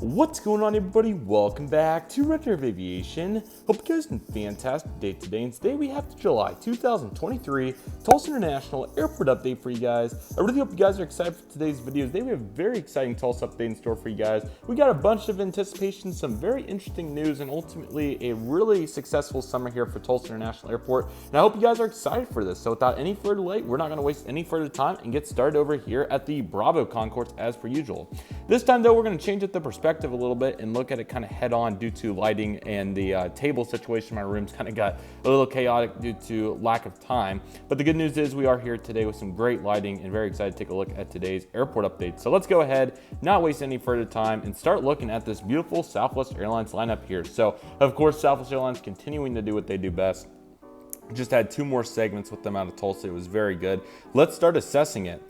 What's going on, everybody? Welcome back to Redriveraviation. Hope you guys had a fantastic day today. And today we have the July 2023 Tulsa International Airport update for you guys. I really hope you guys are excited for today's video. Today we have a very exciting Tulsa update in store for you guys. We got a bunch of anticipation, some very interesting news, and ultimately a really successful summer here for Tulsa International Airport. And I hope you guys are excited for this. So without any further delay, we're not going to waste any further time and get started over here at the Bravo concourse as per usual. This time though, we're going to change up the perspective a little bit and look at it kind of head on due to lighting and the table situation. My room's kind of got a little chaotic due to lack of time, but the good news is we are here today with some great lighting and very excited to take a look at today's airport update. So let's go ahead, not waste any further time, and start looking at this beautiful Southwest Airlines lineup here. So of course, Southwest Airlines continuing to do what they do best. Just had two more segments with them out of Tulsa. It was very good. Let's start assessing it.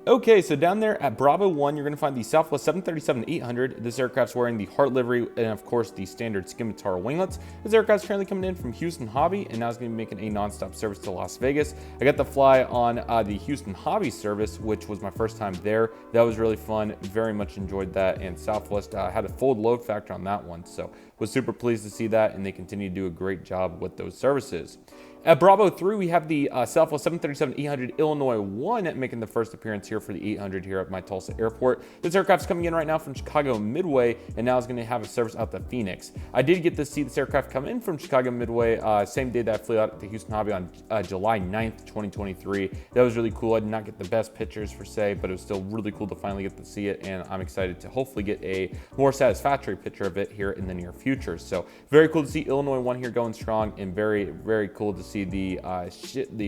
Okay, so down there at Bravo 1, you're going to find the Southwest 737-800. This aircraft's wearing the Heart livery and, of course, the standard scimitar winglets. This aircraft's currently coming in from Houston Hobby, and now it's going to be making a nonstop service to Las Vegas. I got to fly on the Houston Hobby service, which was my first time there. That was really fun. Very much enjoyed that, and Southwest had a full load factor on that one, so was super pleased to see that, and they continue to do a great job with those services. At Bravo 3, we have the Southwest 737-800 Illinois 1 making the first appearance here for the 800 here at my Tulsa Airport. This aircraft's coming in right now from Chicago Midway, and now is going to have a service out to Phoenix. I did get to see this aircraft come in from Chicago Midway same day that I flew out at the Houston Hobby on July 9th, 2023. That was really cool. I did not get the best pictures per se, but it was still really cool to finally get to see it, and I'm excited to hopefully get a more satisfactory picture of it here in the near future. So very cool to see Illinois 1 here going strong, and very, very cool to see the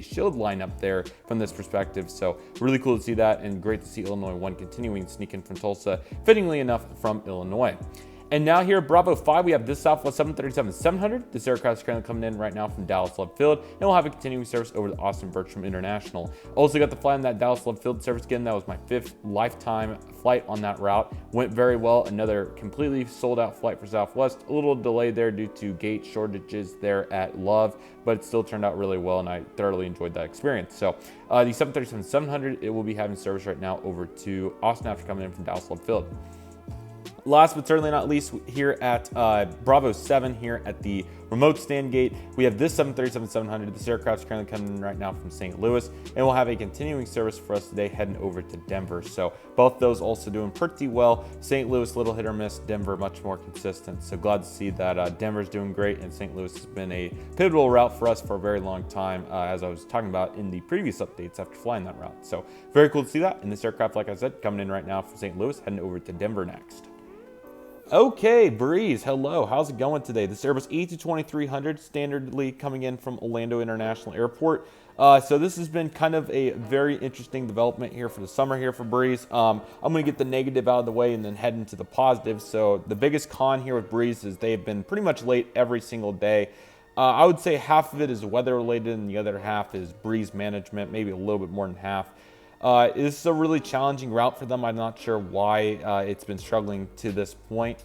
shield lineup there from this perspective. So really cool to see that, and great to see Illinois 1 continuing to sneak in from Tulsa, fittingly enough from Illinois. And now here at Bravo 5, we have this Southwest 737-700. This aircraft is currently coming in right now from Dallas Love Field, and we'll have a continuing service over to Austin Bertram International. Also got to fly on that Dallas Love Field service again. That was my 5th lifetime flight on that route. Went very well. Another completely sold out flight for Southwest. A little delay there due to gate shortages there at Love, but it still turned out really well, and I thoroughly enjoyed that experience. So the 737-700, it will be having service right now over to Austin after coming in from Dallas Love Field. Last but certainly not least, here at Bravo 7 here at the remote stand gate, we have this 737-700. This aircraft's currently coming in right now from St. Louis, and we'll have a continuing service for us today heading over to Denver. So both those also doing pretty well. St. Louis, little hit or miss. Denver, much more consistent. So glad to see that Denver's doing great, and St. Louis has been a pivotal route for us for a very long time, as I was talking about in the previous updates after flying that route. So very cool to see that. And this aircraft, like I said, coming in right now from St. Louis, heading over to Denver next. Okay, Breeze, hello. How's it going today? This Airbus A220-300 standardly coming in from Orlando International Airport. So this has been kind of a very interesting development here for the summer here for Breeze. I'm going to get the negative out of the way and then head into the positive. So the biggest con here with Breeze is they've been pretty much late every single day. I would say half of it is weather related and the other half is Breeze management, maybe a little bit more than half. This is a really challenging route for them. I'm not sure why it's been struggling to this point.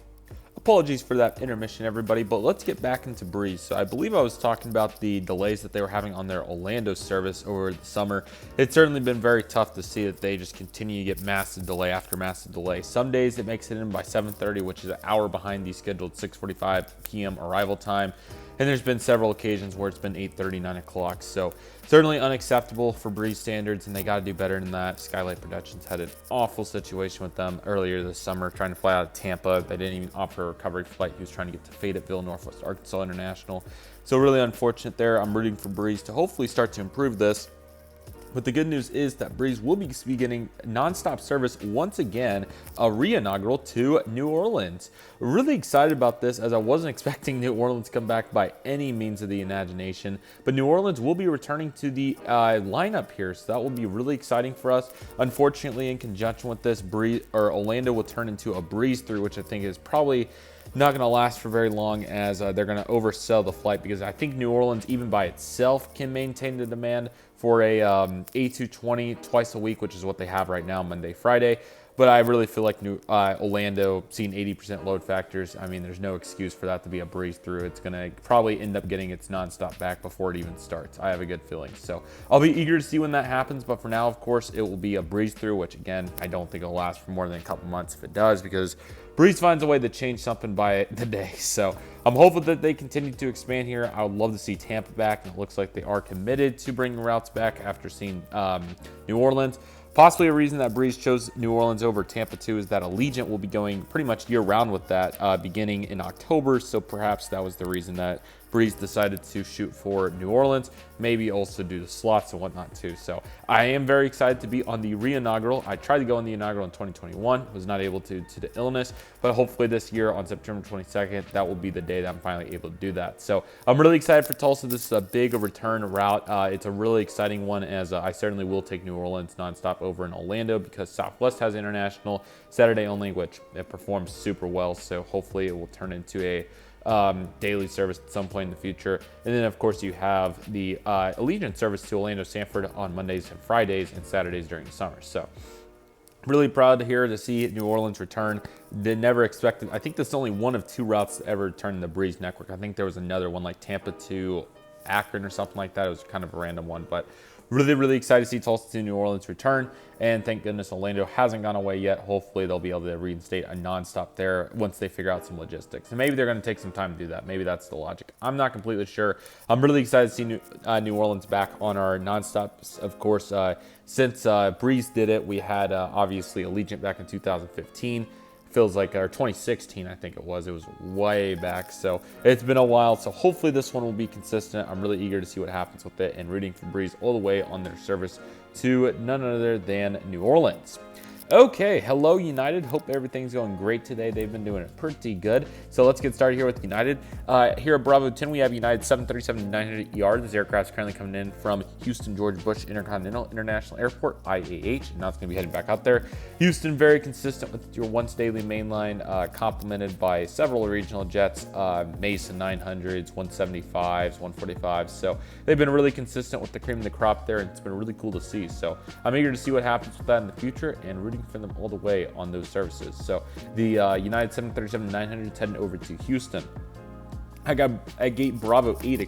Apologies for that intermission, everybody, but let's get back into Breeze. So I believe I was talking about the delays that they were having on their Orlando service over the summer. It's certainly been very tough to see that they just continue to get massive delay after massive delay. Some days it makes it in by 7:30, which is an hour behind the scheduled 6:45 p.m. arrival time. And there's been several occasions where it's been 8:30, 9 o'clock. So certainly unacceptable for Breeze standards, and they got to do better than that. Skylight Productions had an awful situation with them earlier this summer, trying to fly out of Tampa. They didn't even offer a recovery flight. He was trying to get to Fayetteville, Northwest Arkansas International. So really unfortunate there. I'm rooting for Breeze to hopefully start to improve this. But the good news is that Breeze will be beginning nonstop service once again, a re-inaugural to New Orleans. Really excited about this, as I wasn't expecting New Orleans to come back by any means of the imagination. But New Orleans will be returning to the lineup here, so that will be really exciting for us. Unfortunately, in conjunction with this, Orlando will turn into a Breeze through, which I think is probably not going to last for very long, as they're going to oversell the flight, because I think New Orleans, even by itself, can maintain the demand for a A220 twice a week, which is what they have right now, Monday, Friday. But I really feel like Orlando seeing 80% load factors. I mean, there's no excuse for that to be a breeze through. It's going to probably end up getting its nonstop back before it even starts. I have a good feeling. So I'll be eager to see when that happens. But for now, of course, it will be a breeze through, which again, I don't think it'll last for more than a couple months if it does, because Breeze finds a way to change something by the day. So I'm hopeful that they continue to expand here. I would love to see Tampa back, and it looks like they are committed to bringing routes back after seeing New Orleans. Possibly a reason that Breeze chose New Orleans over Tampa too is that Allegiant will be going pretty much year-round with that beginning in October. So perhaps that was the reason that Breeze decided to shoot for New Orleans, maybe also due to slots and whatnot too. So I am very excited to be on the re-inaugural. I tried to go on the inaugural in 2021, was not able to the illness, but hopefully this year on September 22nd, that will be the day that I'm finally able to do that. So I'm really excited for Tulsa. This is a big return route. It's a really exciting one, as I certainly will take New Orleans nonstop over in Orlando, because Southwest has international Saturday only, which it performs super well. So hopefully it will turn into a daily service at some point in the future. And then of course you have the Allegiant service to Orlando Sanford on Mondays and Fridays and Saturdays during the summer. So really proud here to see New Orleans return. Did never expected. I think this is only one of 2 routes to ever return in the Breeze network. I think there was another one like Tampa to Akron or something like that. It was kind of a random one, but really excited to see Tulsa to New Orleans return. And thank goodness Orlando hasn't gone away yet. Hopefully they'll be able to reinstate a nonstop there once they figure out some logistics. And maybe they're going to take some time to do that. Maybe that's the logic. I'm not completely sure. I'm really excited to see New Orleans back on our nonstops. Of course, since Breeze did it, we had obviously Allegiant back in 2015. Feels like, or 2016, I think it was way back. So it's been a while. So hopefully this one will be consistent. I'm really eager to see what happens with it, and rooting for Breeze all the way on their service to none other than New Orleans. Okay, hello United. Hope everything's going great today. They've been doing it pretty good. So let's get started here with United. Here at Bravo 10, we have United 737-900ER. This aircraft is currently coming in from Houston George Bush Intercontinental International Airport, IAH, and now it's going to be heading back out there. Houston, very consistent with your once daily mainline, complemented by several regional jets, Mason 900s, 175s, 145s. So they've been really consistent with the cream of the crop there, and it's been really cool to see. So I'm eager to see what happens with that in the future, and rooting for them all the way on those services. So the United 737-900 is heading over to Houston. I got at gate Bravo 8,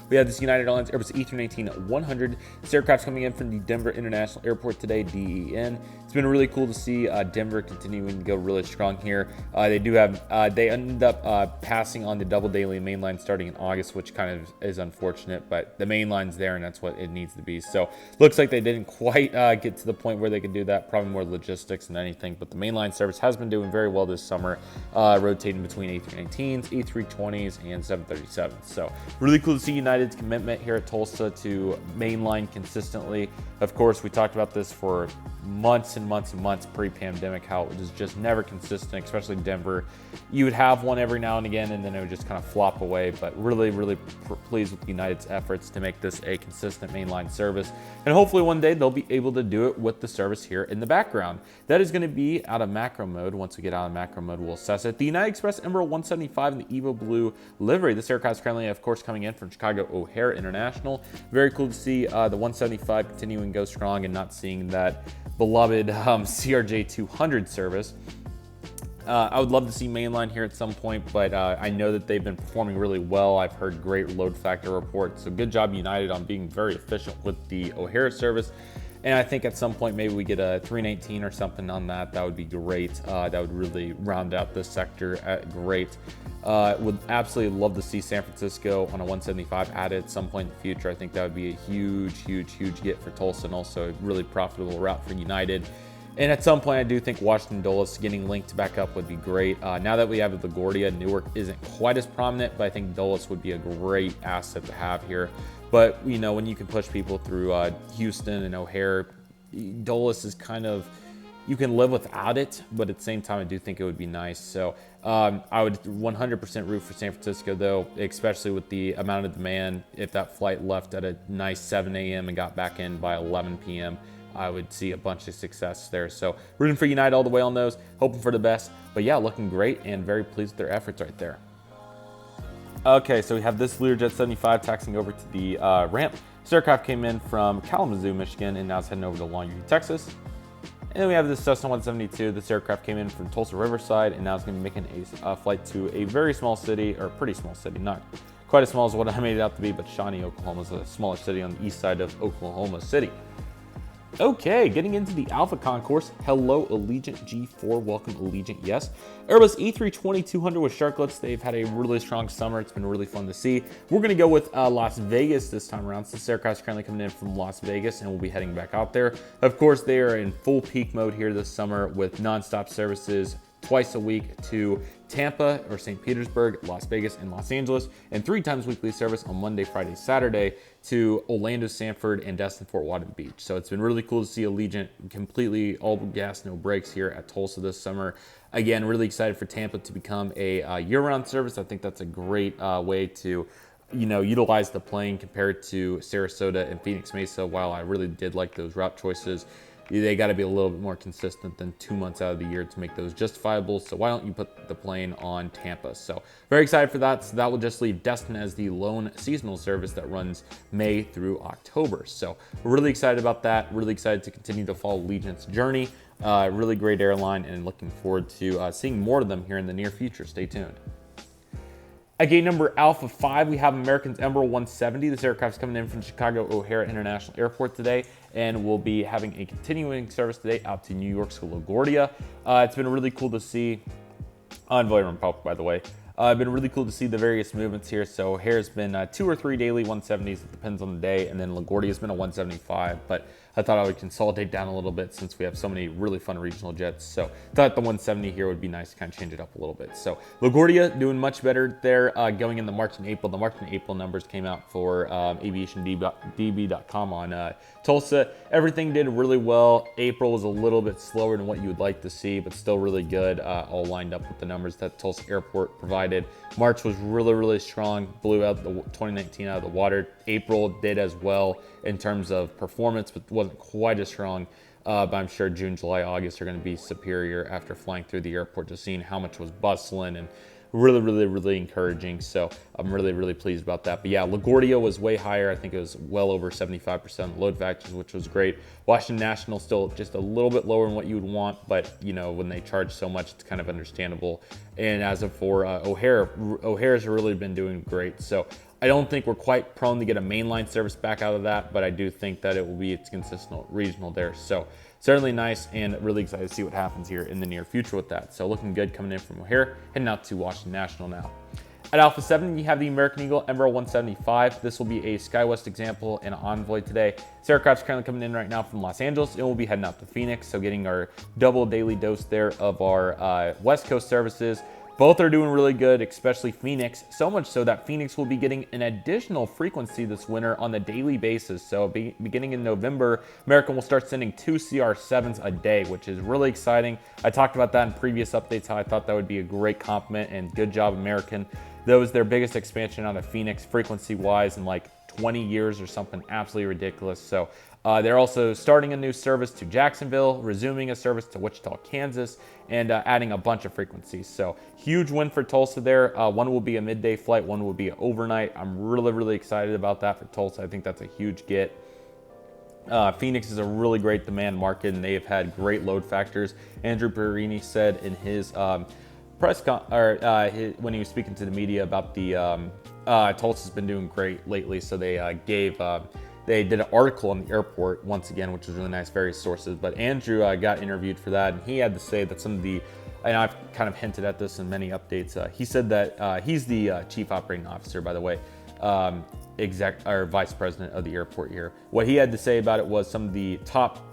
we have this United Airlines Airbus A319-100. This aircraft's coming in from the Denver International Airport today, DEN. It's been really cool to see Denver continuing to go really strong here. They do have, they ended up passing on the double daily mainline starting in August, which kind of is unfortunate, but the mainline's there and that's what it needs to be. So looks like they didn't quite get to the point where they could do that, probably more logistics than anything, but the mainline service has been doing very well this summer, rotating between A319s, A320s, and 737. So really cool to see United's commitment here at Tulsa to mainline consistently. Of course, we talked about this for months and months and months pre-pandemic, how it was just never consistent, especially Denver. You would have one every now and again, and then it would just kind of flop away. But really pleased with United's efforts to make this a consistent mainline service. And hopefully one day they'll be able to do it with the service here in the background. That is going to be out of macro mode. Once we get out of macro mode, we'll assess it. The United Express Emerald 175 in the Evo Blue livery. This aircraft is currently, of course, coming in from Chicago O'Hare International. Very cool to see the 175 continuing to go strong and not seeing that beloved CRJ 200 service. I would love to see mainline here at some point, but I know that they've been performing really well. I've heard great load factor reports. So good job United on being very efficient with the O'Hare service. And I think at some point maybe we get a 319 or something on that. That would be great. That would really round out this sector great. Would absolutely love to see San Francisco on a 175 added at some point in the future. I think that would be a huge get for Tulsa, and also a really profitable route for United. And at some point, I do think Washington Dulles getting linked back up would be great. Now that we have LaGuardia, Newark isn't quite as prominent, but I think Dulles would be a great asset to have here. But, you know, when you can push people through Houston and O'Hare, Dulles is kind of, you can live without it, but at the same time, I do think it would be nice. So I would 100% root for San Francisco, though, especially with the amount of demand. If that flight left at a nice 7 a.m. and got back in by 11 p.m., I would see a bunch of success there. So rooting for United all the way on those, hoping for the best. But yeah, looking great and very pleased with their efforts right there. Okay, so we have this Learjet 75 taxiing over to the ramp. This aircraft came in from Kalamazoo, Michigan, and now it's heading over to Longview, Texas. And then we have the Cessna 172. This aircraft came in from Tulsa Riverside, and now it's going to be making a flight to a very small city, or pretty small city, not quite as small as what I made it out to be, but Shawnee, Oklahoma is a smaller city on the east side of Oklahoma City. Okay, getting into the Alpha Concourse. Hello, Allegiant G4. Welcome, Allegiant. Yes. Airbus A320-200 with sharklets. They've had a really strong summer. It's been really fun to see. We're going to go with Las Vegas this time around. So this aircraft is currently coming in from Las Vegas, and we'll be heading back out there. Of course, they are in full peak mode here this summer with nonstop services twice a week to Tampa or St. Petersburg, Las Vegas, and Los Angeles, and 3 times weekly service on Monday, Friday, Saturday to Orlando, Sanford, and Destin, Fort Walton Beach. So it's been really cool to see Allegiant completely all gas, no brakes here at Tulsa this summer. Again, really excited for Tampa to become a year-round service. I think that's a great way to utilize the plane compared to Sarasota and Phoenix Mesa. While I really did like those route choices, they got to be a little bit more consistent than 2 months out of the year to make those justifiable. So why don't you put the plane on Tampa? So very excited for that. So that will just leave Destin as the lone seasonal service that runs May through October. So we're really excited about that. Really excited to continue to follow Allegiant's journey. Really great airline, and looking forward to seeing more of them here in the near future. Stay tuned. At gate number Alpha 5, we have American's Emerald 170. This aircraft is coming in from Chicago O'Hare International Airport today, and we'll be having a continuing service today out to New York's LaGuardia. It's been really cool to see, Envoy Republic, by the way. It's been really cool to see the various movements here. So O'Hare's been 2 or 3 daily 170s, it depends on the day, and then LaGuardia's been a 175, but I thought I would consolidate down a little bit since we have so many really fun regional jets. So I thought the 170 here would be nice to kind of change it up a little bit. So LaGuardia doing much better there going in the March and April. The March and April numbers came out for aviationdb.com on Tulsa. Everything did really well. April was a little bit slower than what you would like to see, but still really good, all lined up with the numbers that Tulsa Airport provided. March was really, really strong, blew out the 2019 out of the water. April did as well in terms of performance, but wasn't quite as strong. But I'm sure June, July, August are going to be superior after flying through the airport, just seeing how much was bustling and really, really, really encouraging. So I'm really, really pleased about that. But yeah, LaGuardia was way higher. I think it was well over 75% load factors, which was great. Washington National still just a little bit lower than what you would want, but when they charge so much, it's kind of understandable. And as of for O'Hare's really been doing great. So I don't think we're quite prone to get a mainline service back out of that, but I do think that it will be its consistent regional there. So certainly nice, and really excited to see what happens here in the near future with that. So looking good coming in from O'Hare, heading out to Washington National now. At Alpha 7, you have the American Eagle Emerald 175. This will be a SkyWest example and Envoy today. This aircraft's currently coming in right now from Los Angeles, and we'll be heading out to Phoenix, so getting our double daily dose there of our West Coast services. Both are doing really good, especially Phoenix, so much so that Phoenix will be getting an additional frequency this winter on a daily basis. So beginning in November, American will start sending 2 CR7s a day, which is really exciting. I talked about that in previous updates, how I thought that would be a great compliment, and good job, American. That was their biggest expansion out of Phoenix frequency-wise in like 20 years or something absolutely ridiculous. So they're also starting a new service to Jacksonville, resuming a service to Wichita, Kansas, and adding a bunch of frequencies. So huge win for Tulsa there. One will be a midday flight, one will be an overnight. I'm really, really excited about that for Tulsa. I think that's a huge get. Phoenix is a really great demand market, and they have had great load factors. Andrew Perini said in his when he was speaking to the media about the Tulsa's been doing great lately, so they did an article on the airport once again, which was really nice, various sources. But Andrew got interviewed for that, and he had to say that some of the, and I've kind of hinted at this in many updates, he said that he's the chief operating officer, by the way, vice president of the airport here. What he had to say about it was some of the top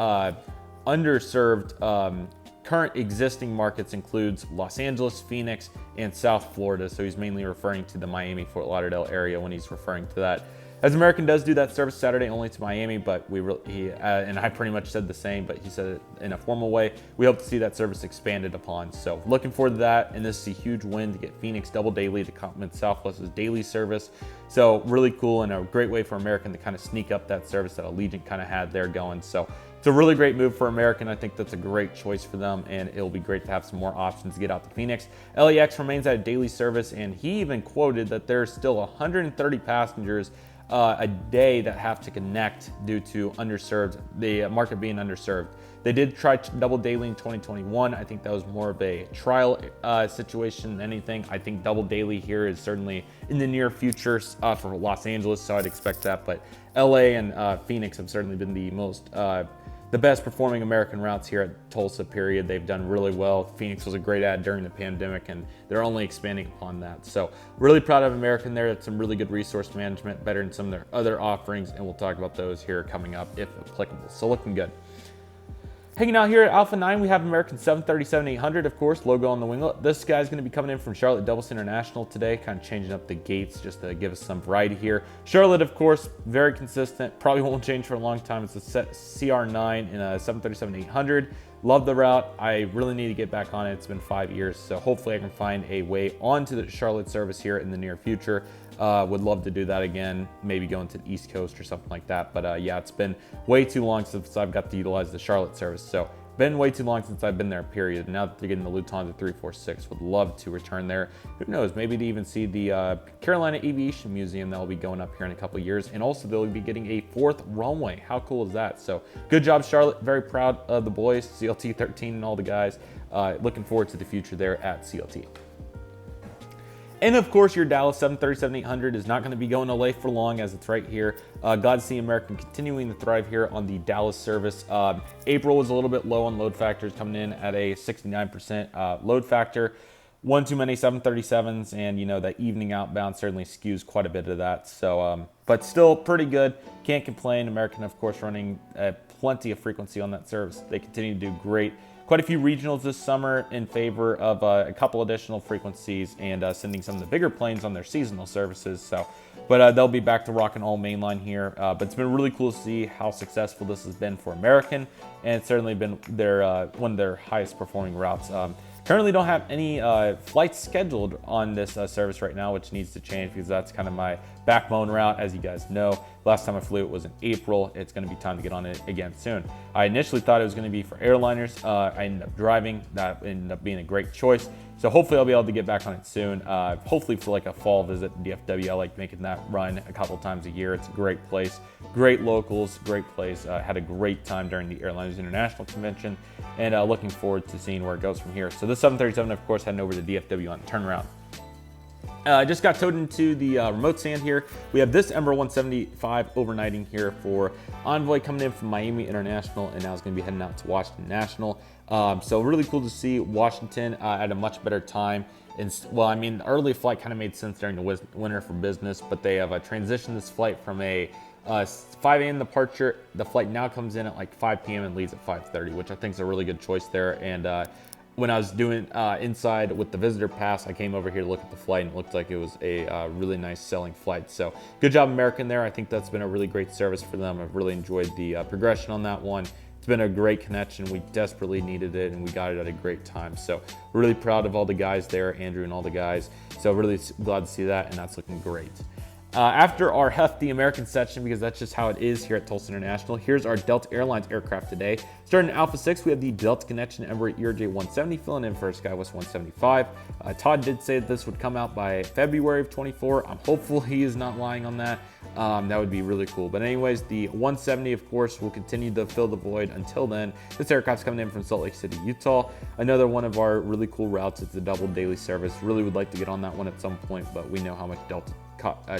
underserved current existing markets includes Los Angeles, Phoenix, and South Florida. So he's mainly referring to the Miami, Fort Lauderdale area when he's referring to that. As American does do that service Saturday only to Miami, but and I pretty much said the same, but he said it in a formal way. We hope to see that service expanded upon. So looking forward to that, and this is a huge win to get Phoenix double daily to complement Southwest's daily service. So really cool, and a great way for American to kind of sneak up that service that Allegiant kind of had there going. So it's a really great move for American. I think that's a great choice for them, and it'll be great to have some more options to get out to Phoenix. LAX remains at a daily service, and he even quoted that there's still 130 passengers a day that have to connect due to the market being underserved. They did try double daily in 2021. I think that was more of a trial situation than anything. I think double daily here is certainly in the near future for Los Angeles, so I'd expect that. But LA and Phoenix have certainly been the best performing American routes here at Tulsa, period. They've done really well. Phoenix was a great ad during the pandemic, and they're only expanding upon that. So really proud of American there. That's some really good resource management, better than some of their other offerings, and we'll talk about those here coming up if applicable. So looking good. Hanging out here at Alpha 9, we have American 737-800, of course, logo on the winglet. This guy's going to be coming in from Charlotte Tulsa International today, kind of changing up the gates just to give us some variety here. Charlotte, of course, very consistent, probably won't change for a long time. It's a CR9 in a 737-800. Love the route. I really need to get back on it. It's been 5 years, so hopefully I can find a way onto the Charlotte service here in the near future. Would love to do that again, maybe going to the East Coast or something like that. But yeah, it's been way too long since I've got to utilize the Charlotte service. So been way too long since I've been there, period. Now that they're getting the Lufthansa 346, would love to return there. Who knows, maybe to even see the Carolina Aviation Museum that will be going up here in a couple years. And also they'll be getting a 4th runway. How cool is that? So good job, Charlotte. Very proud of the boys, CLT 13 and all the guys. Looking forward to the future there at CLT. And of course, your Dallas 737-800 is not going to be going away for long, as it's right here. Glad to see American continuing to thrive here on the Dallas service. April was a little bit low on load factors, coming in at a 69% load factor. One too many 737s, and you know that evening outbound certainly skews quite a bit of that. So, but still pretty good. Can't complain. American, of course, running plenty of frequency on that service. They continue to do great. Quite a few regionals this summer in favor of a couple additional frequencies and sending some of the bigger planes on their seasonal services. So, but they'll be back to rocking all mainline here. But it's been really cool to see how successful this has been for American, and it's certainly been their one of their highest performing routes. Currently don't have any flights scheduled on this service right now, which needs to change because that's kind of my backbone route. As you guys know, last time I flew it was in April. It's going to be time to get on it again soon. I initially thought it was going to be for airliners. I ended up driving. That ended up being a great choice. So hopefully I'll be able to get back on it soon. Hopefully for like a fall visit to DFW. I like making that run a couple times a year. It's a great place, great locals, great place. Had a great time during the Airliners International Convention, and looking forward to seeing where it goes from here. So this 737, of course, heading over to DFW on turnaround. Just got towed into the remote stand here. We have this Embraer 175 overnighting here for Envoy coming in from Miami International, and now it's going to be heading out to Washington National. So really cool to see Washington at a much better time. And, well, I mean, the early flight kind of made sense during the winter for business, but they have transitioned this flight from a 5 a.m. departure. The flight now comes in at like 5 p.m. and leaves at 5:30, which I think is a really good choice there. And when I was doing inside with the visitor pass, I came over here to look at the flight, and it looked like it was a really nice selling flight. So good job, American, there. I think that's been a really great service for them. I've really enjoyed the progression on that one. It's been a great connection. We desperately needed it, and we got it at a great time. So really proud of all the guys there, Andrew and all the guys. So really glad to see that, and that's looking great. After our hefty American section, because that's just how it is here at Tulsa International, here's our Delta Airlines aircraft today. Starting in Alpha 6, we have the Delta Connection Embraer ERJ 170 filling in for SkyWest 175. Todd did say that this would come out by February of 24. I'm hopeful he is not lying on that. That would be really cool. But anyways, the 170, of course, will continue to fill the void until then. This aircraft's coming in from Salt Lake City, Utah. Another one of our really cool routes. It's a double daily service. Really would like to get on that one at some point, but we know how much Delta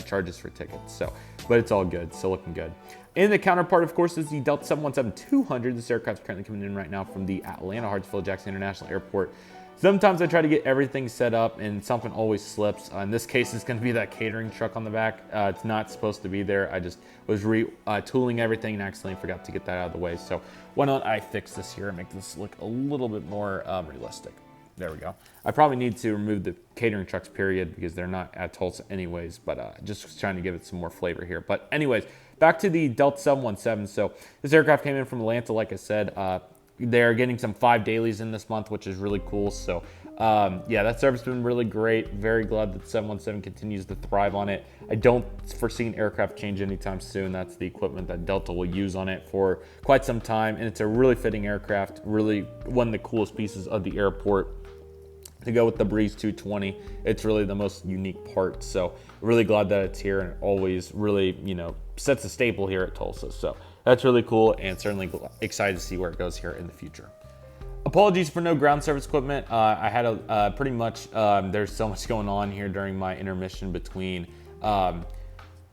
charges for tickets. So, but it's all good. Still looking good. And the counterpart, of course, is the Delta 717-200. This aircraft's currently coming in right now from the Atlanta Hartsfield-Jackson International Airport. Sometimes I try to get everything set up and something always slips. In this case, it's going to be that catering truck on the back. It's not supposed to be there. I just was retooling everything and accidentally forgot to get that out of the way. So why don't I fix this here and make this look a little bit more realistic. There we go. I probably need to remove the catering trucks, period, because they're not at Tulsa anyways, but just trying to give it some more flavor here. But anyways, back to the Delta 717. So this aircraft came in from Atlanta, like I said. They're getting some 5 dailies in this month, which is really cool. So yeah, that service has been really great. Very glad that 717 continues to thrive on it. I don't foresee an aircraft change anytime soon. That's the equipment that Delta will use on it for quite some time. And it's a really fitting aircraft, really one of the coolest pieces of the airport. to go with the Breeze 220. It's really the most unique part. So really glad that it's here, and it always really, sets a staple here at Tulsa. So that's really cool, and certainly excited to see where it goes here in the future. Apologies for no ground service equipment. I had pretty much, there's so much going on here during my intermission between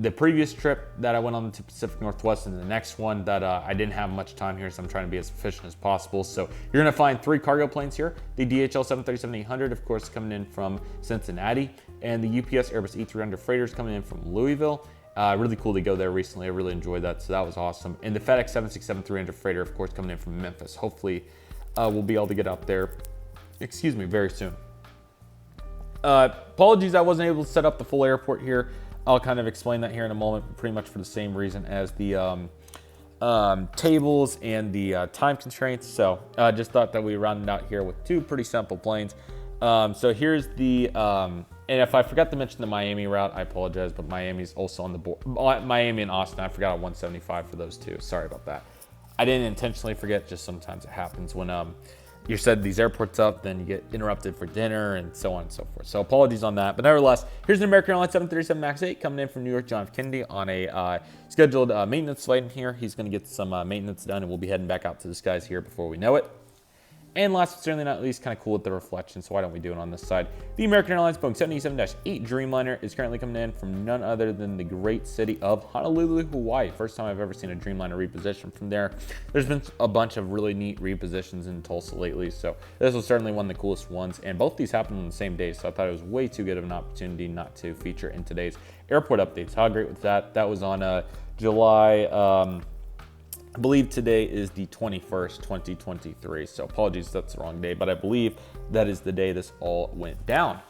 the previous trip that I went on to Pacific Northwest and the next one that I didn't have much time here, so I'm trying to be as efficient as possible. So you're gonna find 3 cargo planes here. The DHL 737-800, of course, coming in from Cincinnati, and the UPS Airbus E300 freighters coming in from Louisville. Really cool to go there recently. I really enjoyed that, so that was awesome. And the FedEx 767-300 freighter, of course, coming in from Memphis. Hopefully, we'll be able to get out there, very soon. Apologies I wasn't able to set up the full airport here. I'll kind of explain that here in a moment, pretty much for the same reason as the tables and the time constraints. So I just thought that we rounded out here with 2 pretty simple planes. So here's the, and if I forgot to mention the Miami route, I apologize, but Miami's also on the board. Miami and Austin, I forgot 175 for those 2. Sorry about that. I didn't intentionally forget, just sometimes it happens when you set these airports up, then you get interrupted for dinner and so on and so forth. So apologies on that. But nevertheless, here's an American Airlines 737 MAX 8 coming in from New York John F. Kennedy on a scheduled maintenance flight in here. He's going to get some maintenance done, and we'll be heading back out to the skies here before we know it. And last but certainly not least, kind of cool with the reflection, so why don't we do it on this side? The American Airlines Boeing 787-8 Dreamliner is currently coming in from none other than the great city of Honolulu, Hawaii. First time I've ever seen a Dreamliner reposition from there. There's been a bunch of really neat repositions in Tulsa lately, so this was certainly one of the coolest ones. And both these happened on the same day, so I thought it was way too good of an opportunity not to feature in today's airport updates. How great was that? That was on July... I believe today is the 21st, 2023. So apologies, that's the wrong day, but I believe that is the day this all went down.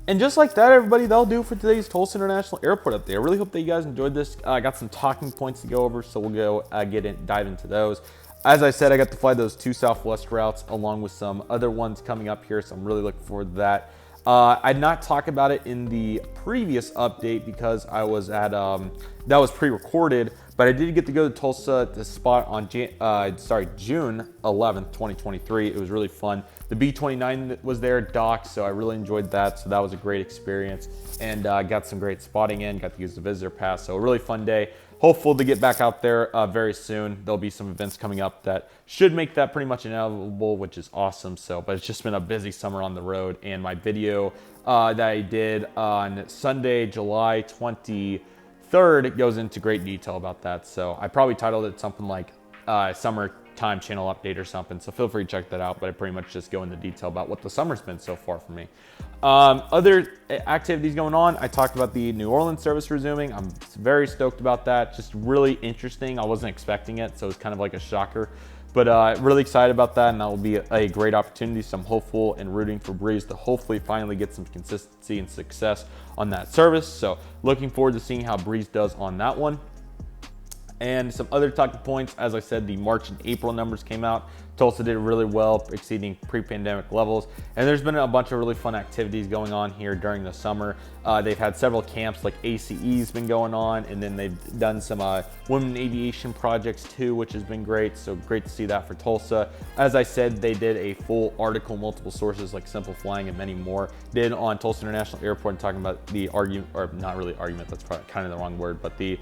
And just like that, everybody, that'll do for today's Tulsa International Airport update. I really hope that you guys enjoyed this. I got some talking points to go over, so we'll go dive into those. As I said, I got to fly those 2 Southwest routes along with some other ones coming up here, so I'm really looking forward to that. I did not talk about it in the previous update because I was at, that was pre-recorded, but I did get to go to Tulsa at the spot on June 11th, 2023. It was really fun. The B-29 was there docked, so I really enjoyed that. So that was a great experience, and got some great spotting in, got to use the visitor pass. So a really fun day. Hopeful to get back out there very soon. There'll be some events coming up that should make that pretty much inevitable, which is awesome. So, but it's just been a busy summer on the road, and my video that I did on Sunday, July 23rd, it goes into great detail about that. So I probably titled it something like Summertime Channel Update or something. So feel free to check that out, but I pretty much just go into detail about what the summer's been so far for me. Other activities going on, I talked about the New Orleans service resuming. I'm very stoked about that. Just really interesting. I wasn't expecting it, so it's kind of like a shocker. But really excited about that, and that will be a great opportunity. So I'm hopeful and rooting for Breeze to hopefully finally get some consistency and success on that service. So looking forward to seeing how Breeze does on that one. And some other talking points, as I said, the March and April numbers came out. Tulsa did really well, exceeding pre-pandemic levels. And there's been a bunch of really fun activities going on here during the summer. They've had several camps, like ACE's been going on, and then they've done some women in aviation projects too, which has been great. So great to see that for Tulsa. As I said, they did a full article, multiple sources like Simple Flying and many more, did on Tulsa International Airport, and talking about the argument, or not really argument, that's probably kind of the wrong word, but the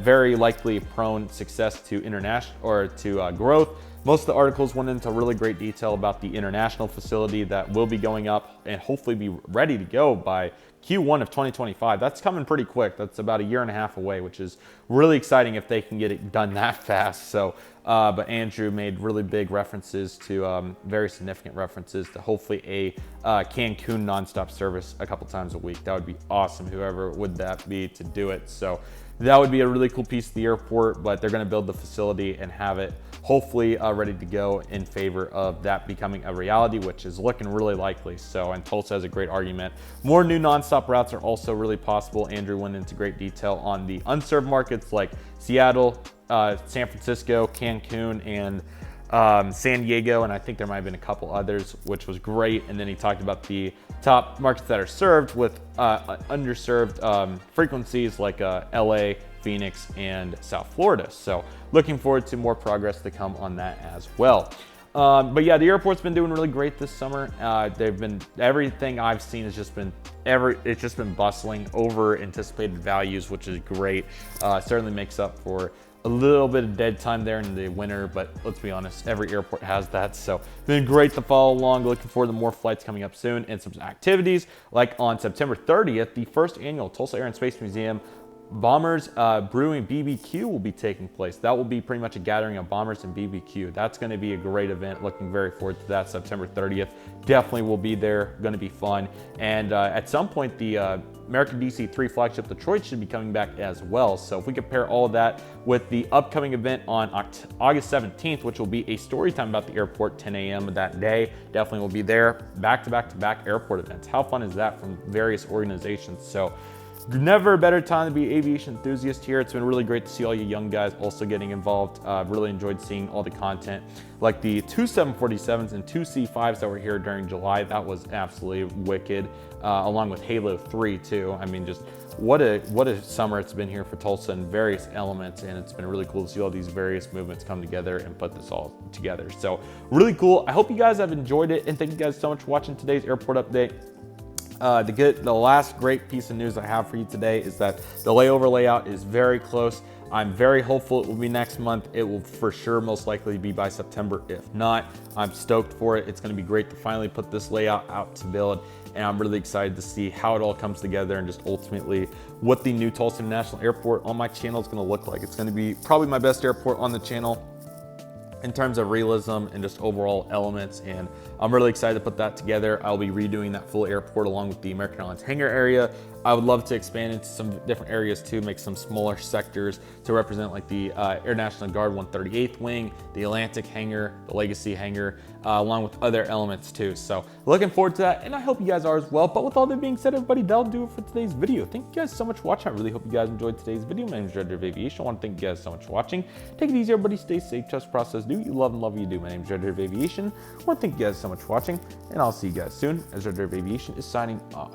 very likely prone success to international or to growth. Most of the articles went into really great detail about the international facility that will be going up and hopefully be ready to go by Q1 of 2025. That's coming pretty quick. That's about a year and a half away, which is really exciting if they can get it done that fast. So, but Andrew made really big references to, very significant references to hopefully a Cancun nonstop service a couple times a week. That would be awesome, whoever would that be to do it. So that would be a really cool piece of the airport, but they're gonna build the facility and have it hopefully ready to go in favor of that becoming a reality, which is looking really likely. So, and Tulsa has a great argument. More new nonstop routes are also really possible. Andrew went into great detail on the unserved markets like Seattle, San Francisco, Cancun, and San Diego, and I think there might have been a couple others, which was great. And then he talked about the top markets that are served with underserved frequencies like LA, Phoenix, and South Florida. So looking forward to more progress to come on that as well. But yeah, the airport's been doing really great this summer. Everything I've seen has just been it's just been bustling, over anticipated values, which is great. Certainly makes up for a little bit of dead time there in the winter, but let's be honest, every airport has that. So been great to follow along. Looking forward to more flights coming up soon and some activities like on September 30th, the first annual Tulsa Air and Space Museum Bombers Brewing BBQ will be taking place. That will be pretty much a gathering of bombers and BBQ. That's going to be a great event. Looking very forward to that. September 30th. Definitely will be there. Going to be fun. And at some point, the American DC-3 flagship Detroit should be coming back as well. So if we compare all of that with the upcoming event on August 17th, which will be a story time about the airport, 10 a.m. that day, definitely will be there. Back-to-back airport events. How fun is that from various organizations? So never a better time to be an aviation enthusiast here. It's been really great to see all you young guys also getting involved. I've really enjoyed seeing all the content, like the 2 747s and 2 C5s that were here during July. That was absolutely wicked, along with Halo 3 too. I mean, just what a summer it's been here for Tulsa in various elements, and it's been really cool to see all these various movements come together and put this all together. So really cool. I hope you guys have enjoyed it, and thank you guys so much for watching today's airport update. The last great piece of news I have for you today is that the layover layout is very close. I'm very hopeful it will be next month. It will for sure most likely be by September. If not, I'm stoked for it. It's going to be great to finally put this layout out to build, and I'm really excited to see how it all comes together and just ultimately what the new Tulsa International Airport on my channel is going to look like. It's going to be probably my best airport on the channel in terms of realism and just overall elements, and I'm really excited to put that together. I'll be redoing that full airport along with the American Airlines hangar area. I would love to expand into some different areas too, make some smaller sectors to represent like the Air National Guard 138th wing, the Atlantic hangar, the Legacy hangar, along with other elements too. So looking forward to that, and I hope you guys are as well. But with all that being said, everybody, that'll do it for today's video. Thank you guys so much for watching. I really hope you guys enjoyed today's video. My name is Redriveraviation. I want to thank you guys so much for watching. Take it easy, everybody. Stay safe, trust process, do what you love and love what you do. My name is Redriveraviation. I want to thank you guys so much for watching, and I'll see you guys soon as Redriveraviation is signing off.